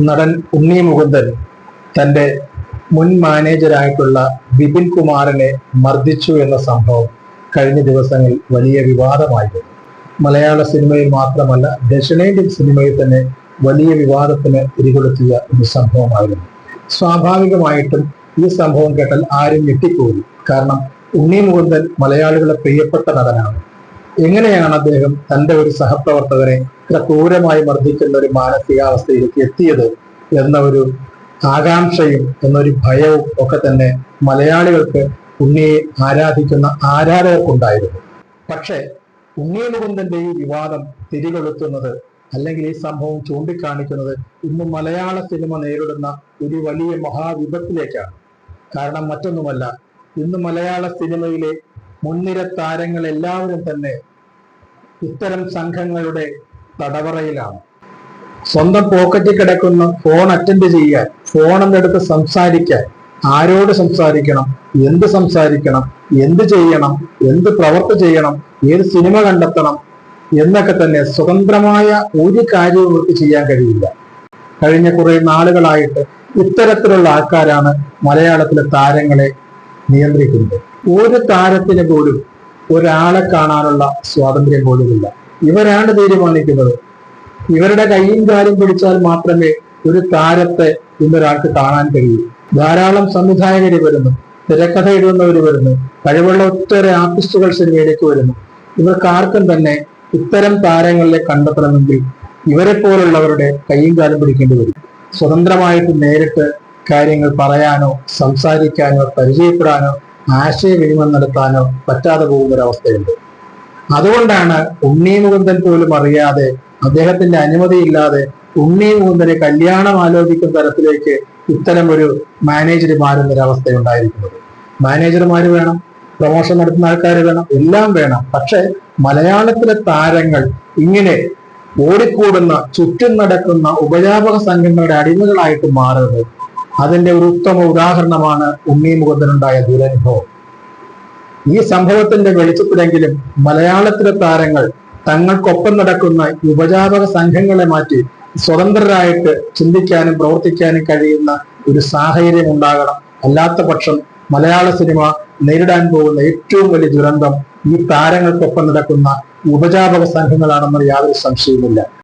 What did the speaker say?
നടൻ ഉണ്ണി മുകുന്ദൻ തന്റെ മുൻ മാനേജരായിട്ടുള്ള വിപിൻ കുമാറിനെ മർദ്ദിച്ചു എന്ന സംഭവം കഴിഞ്ഞ ദിവസങ്ങളിൽ വലിയ വിവാദമായിരുന്നു. മലയാള സിനിമയിൽ മാത്രമല്ല, ദക്ഷിണേന്ത്യൻ സിനിമയിൽ തന്നെ വലിയ വിവാദത്തിന് തിരികൊളുത്തിയ ഒരു സംഭവമായിരുന്നു. സ്വാഭാവികമായിട്ടും ഈ സംഭവം കേട്ടാൽ ആരും ഞെട്ടിപ്പോയി. കാരണം ഉണ്ണി മുകുന്ദൻ മലയാളികളെ പ്രിയപ്പെട്ട നടനാണ്. എങ്ങനെയാണ് അദ്ദേഹം തന്റെ ഒരു സഹപ്രവർത്തകനെ ഇത്ര ക്രൂരമായി മർദ്ദിക്കുന്ന ഒരു മാനസികാവസ്ഥയിലേക്ക് എത്തിയത് എന്ന ഒരു ആകാംക്ഷയും എന്നൊരു ഭയവും ഒക്കെ തന്നെ മലയാളികൾക്ക് ഉണ്ണിയെ ആരാധിക്കുന്ന ആരാധകർക്കുണ്ടായിരുന്നു. പക്ഷേ ഉണ്ണി മുകുന്ദന്റെ ഈ വിവാദം തിരികൊളുത്തുന്നത്, അല്ലെങ്കിൽ ഈ സംഭവം ചൂണ്ടിക്കാണിക്കുന്നത് ഇന്ന് മലയാള സിനിമ നേരിടുന്ന ഒരു വലിയ മഹാവിപത്തിലേക്കാണ്. കാരണം മറ്റൊന്നുമല്ല, ഇന്ന് മലയാള സിനിമയിലെ മുൻനിര താരങ്ങൾ എല്ലാവരും തന്നെ ഇത്തരം സംഘങ്ങളുടെ തടവറയിലാണ്. സ്വന്തം പോക്കറ്റിൽ കിടക്കുന്ന ഫോൺ അറ്റൻഡ് ചെയ്യാൻ, ഫോണെന്നെടുത്ത് സംസാരിക്കാൻ, ആരോട് സംസാരിക്കണം, എന്ത് സംസാരിക്കണം, എന്ത് ചെയ്യണം, എന്ത് പ്രവൃത്തി ചെയ്യണം, ഏത് സിനിമ കണ്ടെത്തണം എന്നൊക്കെ തന്നെ സ്വതന്ത്രമായ ഒരു കാര്യവും ഇവർക്ക് ചെയ്യാൻ കഴിയില്ല. കഴിഞ്ഞ കുറെ നാളുകളായിട്ട് ഇത്തരത്തിലുള്ള ആൾക്കാരാണ് മലയാളത്തിലെ താരങ്ങളെ നിയന്ത്രിക്കുന്നത്. ഒരു താരത്തിന് പോലും ഒരാളെ കാണാനുള്ള സ്വാതന്ത്ര്യം പോലുമില്ല. ഇവരാണ് തീരുമാനിക്കുന്നത്. ഇവരുടെ കൈയും കാലും പിടിച്ചാൽ മാത്രമേ ഒരു താരത്തെ ഇന്നൊരാൾക്ക് കാണാൻ കഴിയൂ. ധാരാളം സംവിധായകര് വരുന്നു, തിരക്കഥ എഴുതുന്നവർ വരുന്നു, കഴിവുള്ള ഒട്ടേറെ ആർട്ടിസ്റ്റുകൾ സിനിമയിലേക്ക് വരുന്നു. ഇവർക്ക് ആർക്കും തന്നെ ഇത്തരം താരങ്ങളെ കണ്ടെത്തണമെങ്കിൽ ഇവരെ പോലുള്ളവരുടെ കൈയും കാലും പിടിക്കേണ്ടി വരും. സ്വതന്ത്രമായിട്ട് നേരിട്ട് കാര്യങ്ങൾ പറയാനോ സംസാരിക്കാനോ പരിചയപ്പെടാനോ ആശയവിനിമയം നടത്താനോ പറ്റാതെ പോകുന്നൊരവസ്ഥയുണ്ട്. അതുകൊണ്ടാണ് ഉണ്ണി മുകുന്ദൻ പോലും അറിയാതെ, അദ്ദേഹത്തിന്റെ അനുമതിയില്ലാതെ ഉണ്ണി മുകുന്ദനെ കല്യാണം ആലോചിക്കുന്ന തരത്തിലേക്ക് ഇത്തരം ഒരു മാനേജർ മാറുന്നൊരവസ്ഥ ഉണ്ടായിരിക്കുന്നത്. മാനേജർമാര് വേണം, പ്രൊമോഷൻ നടത്തുന്ന ആൾക്കാർ വേണം, എല്ലാം വേണം. പക്ഷെ മലയാളത്തിലെ താരങ്ങൾ ഇങ്ങനെ ഓടിക്കൂടുന്ന, ചുറ്റും നടക്കുന്ന ഉപജാപക സംഘങ്ങളുടെ അടിമകളായിട്ട് മാറുന്നത്, അതിന്റെ ഒരു ഉത്തമ ഉദാഹരണമാണ് ഉണ്ണി മുകുന്ദനുണ്ടായ ദുരനുഭവം. ഈ സംഭവത്തിന്റെ വെളിച്ചത്തിലെങ്കിലും മലയാളത്തിലെ താരങ്ങൾ തങ്ങൾക്കൊപ്പം നടക്കുന്ന ഉപജാപക സംഘങ്ങളെ മാറ്റി സ്വതന്ത്രരായിട്ട് ചിന്തിക്കാനും പ്രവർത്തിക്കാനും കഴിയുന്ന ഒരു സാഹചര്യം ഉണ്ടാകണം. അല്ലാത്ത പക്ഷം മലയാള സിനിമ നേരിടാൻ പോകുന്ന ഏറ്റവും വലിയ ദുരന്തം ഈ താരങ്ങൾക്കൊപ്പം നടക്കുന്ന ഉപജാപക സംഘങ്ങളാണെന്ന് യാതൊരു സംശയവുമില്ല.